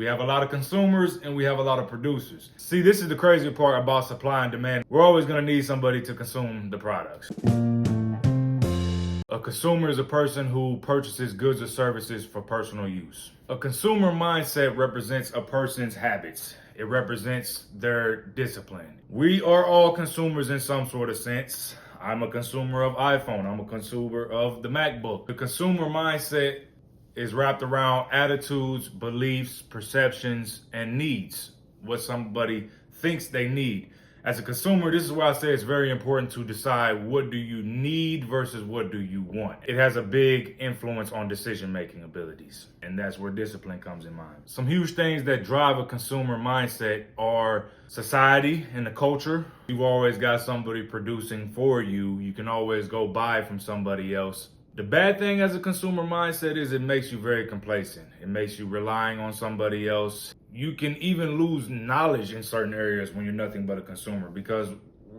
We have a lot of consumers and we have a lot of producers. See, this is the crazy part about supply and demand. We're always gonna need somebody to consume the products. A consumer is a person who purchases goods or services for personal use. A consumer mindset represents a person's habits. It represents their discipline. We are all consumers in some sort of sense. I'm a consumer of iPhone. I'm a consumer of the MacBook. The consumer mindset is wrapped around attitudes, beliefs, perceptions, and needs. What somebody thinks they need. As a consumer, this is why I say it's very important to decide what do you need versus what do you want. It has a big influence on decision-making abilities, and that's where discipline comes in mind. Some huge things that drive a consumer mindset are society and the culture. You've always got somebody producing for you. You can always go buy from somebody else. The bad thing as a consumer mindset is it makes you very complacent. It makes you relying on somebody else. You can even lose knowledge in certain areas when you're nothing but a consumer, because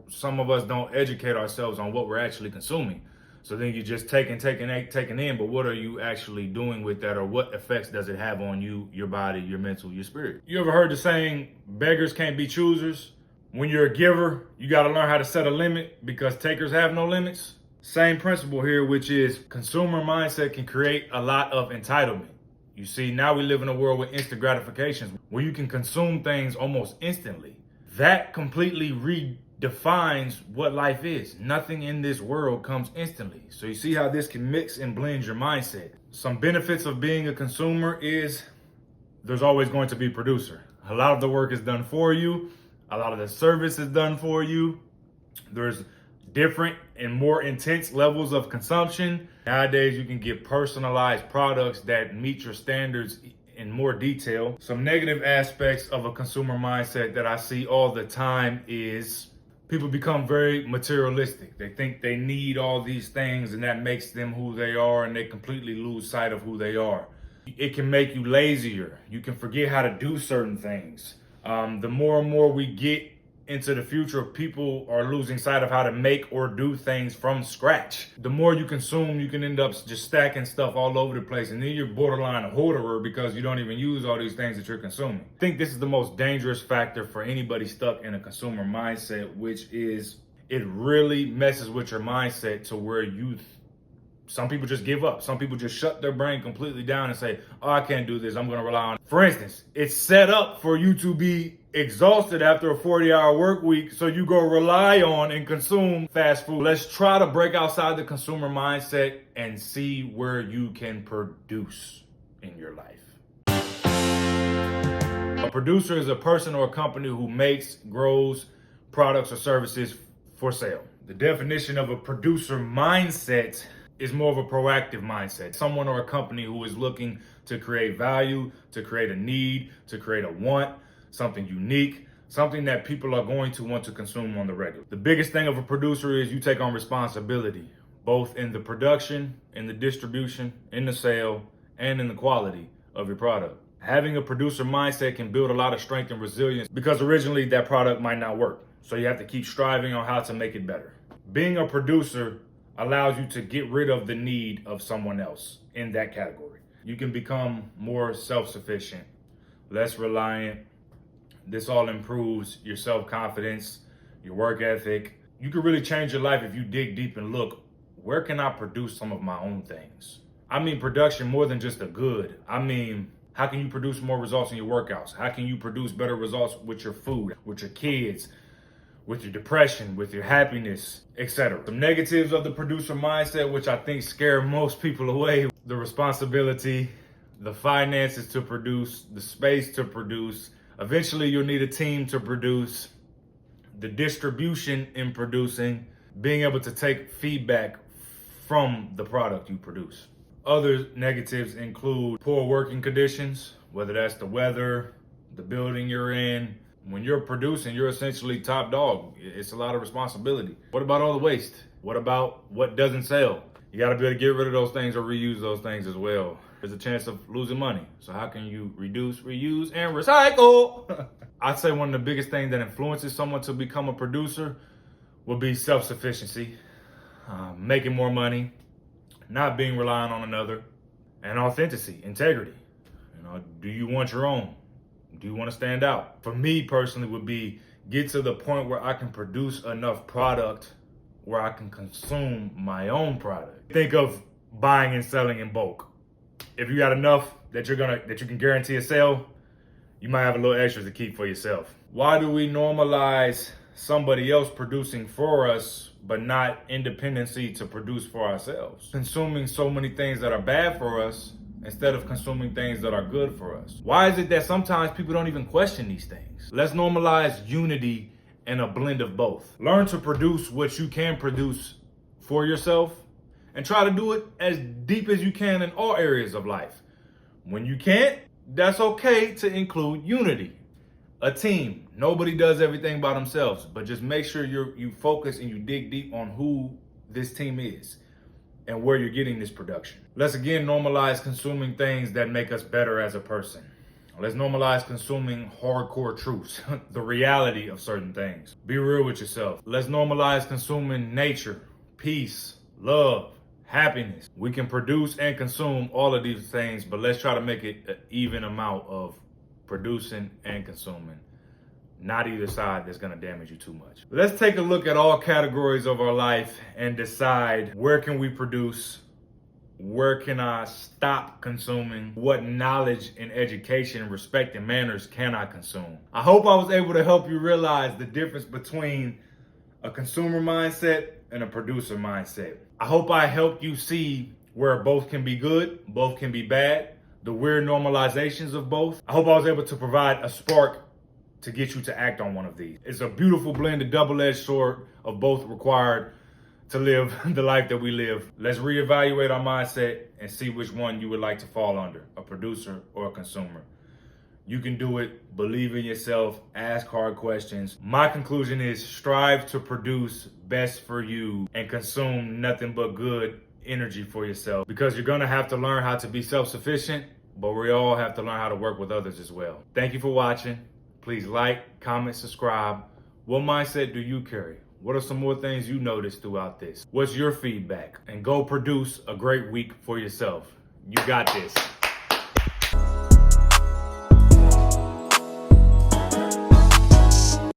some of us don't educate ourselves on what we're actually consuming. So then you just taking in, but what are you actually doing with that, or what effects does it have on you, your body, your mental, your spirit? You ever heard the saying, beggars can't be choosers? When you're a giver, you got to learn how to set a limit because takers have no limits. Same principle here, which is consumer mindset can create a lot of entitlement. You see, now we live in a world with instant gratifications where you can consume things almost instantly. That completely redefines what life is. Nothing in this world comes instantly. So you see how this can mix and blend your mindset. Some benefits of being a consumer is there's always going to be a producer. A lot of the work is done for you. A lot of the service is done for you. There's different and more intense levels of consumption. Nowadays, you can get personalized products that meet your standards in more detail. Some negative aspects of a consumer mindset that I see all the time is people become very materialistic. They think they need all these things and that makes them who they are, and they completely lose sight of who they are. It can make you lazier. You can forget how to do certain things. The more and more we get into the future, people are losing sight of how to make or do things from scratch. The more you consume, you can end up just stacking stuff all over the place, and then you're borderline a hoarder because you don't even use all these things that you're consuming. I think this is the most dangerous factor for anybody stuck in a consumer mindset, which is it really messes with your mindset to where some people just give up. Some people just shut their brain completely down and say, oh, I can't do this. I'm going to rely on. For instance, it's set up for you to be exhausted after a 40-hour work week, so you go rely on and consume fast food. Let's try to break outside the consumer mindset and see where you can produce in your life. A producer is a person or a company who makes, grows products or services for sale. The definition of a producer mindset is more of a proactive mindset. Someone or a company who is looking to create value, to create a need, to create a want, something unique, something that people are going to want to consume on the regular. The biggest thing of a producer is you take on responsibility, both in the production, in the distribution, in the sale, and in the quality of your product. Having a producer mindset can build a lot of strength and resilience because originally that product might not work. So you have to keep striving on how to make it better. Being a producer allows you to get rid of the need of someone else in that category. You can become more self-sufficient, less reliant. This all improves your self-confidence, your work ethic. You can really change your life if you dig deep and look, where can I produce some of my own things? I mean production more than just a good. I mean, how can you produce more results in your workouts? How can you produce better results with your food, with your kids, with your depression, with your happiness, etc. Some negatives of the producer mindset, which I think scare most people away: the responsibility, the finances to produce, the space to produce. Eventually, you'll need a team to produce, the distribution in producing, being able to take feedback from the product you produce. Other negatives include poor working conditions, whether that's the weather, the building you're in. When you're producing, you're essentially top dog. It's a lot of responsibility. What about all the waste? What about what doesn't sell? You got to be able to get rid of those things or reuse those things as well. There's a chance of losing money. So how can you reduce, reuse, and recycle? I'd say one of the biggest things that influences someone to become a producer would be self-sufficiency, making more money, not being reliant on another, and authenticity, integrity. Do you want your own? Do you want to stand out? For me personally would be get to the point where I can produce enough product where I can consume my own product. Think of buying and selling in bulk. If you got enough that you can guarantee a sale, you might have a little extra to keep for yourself. Why do we normalize somebody else producing for us, but not independency to produce for ourselves? Consuming so many things that are bad for us instead of consuming things that are good for us. Why is it that sometimes people don't even question these things? Let's normalize unity and a blend of both. Learn to produce what you can produce for yourself and try to do it as deep as you can in all areas of life. When you can't, that's okay to include unity. A team. Nobody does everything by themselves, but just make sure you focus and you dig deep on who this team is and where you're getting this production. Let's again normalize consuming things that make us better as a person. Let's normalize consuming hardcore truths, the reality of certain things. Be real with yourself. Let's normalize consuming nature, peace, love, happiness. We can produce and consume all of these things, but let's try to make it an even amount of producing and consuming. Not either side that's gonna damage you too much. Let's take a look at all categories of our life and decide where can we produce, where can I stop consuming, what knowledge and education, respect and manners can I consume. I hope I was able to help you realize the difference between a consumer mindset and a producer mindset. I hope I helped you see where both can be good, both can be bad, the weird normalizations of both. I hope I was able to provide a spark to get you to act on one of these. It's a beautiful blend, a double-edged sword of both required to live the life that we live. Let's reevaluate our mindset and see which one you would like to fall under, a producer or a consumer. You can do it, believe in yourself, ask hard questions. My conclusion is strive to produce best for you and consume nothing but good energy for yourself, because you're gonna have to learn how to be self-sufficient, but we all have to learn how to work with others as well. Thank you for watching. Please like, comment, subscribe. What mindset do you carry? What are some more things you noticed throughout this? What's your feedback? And go produce a great week for yourself. You got this.